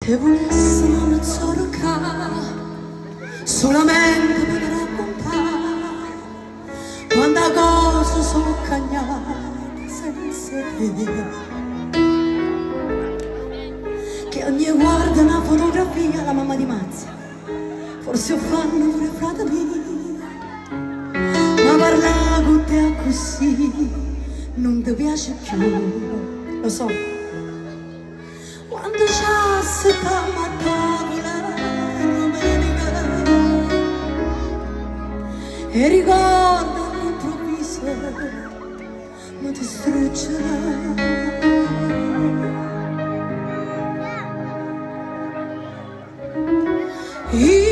Che volesse non zorca solamente per raccontare quanta cosa sono cagnata senza te. Che ogni guarda una fotografia la mamma di Mazia, forse lo fanno pure frate miei, ma parlare con te così non ti piace più, lo so. Quando c'è settimana a tavola domenica e ricordo all'improvviso mi distruggerà. He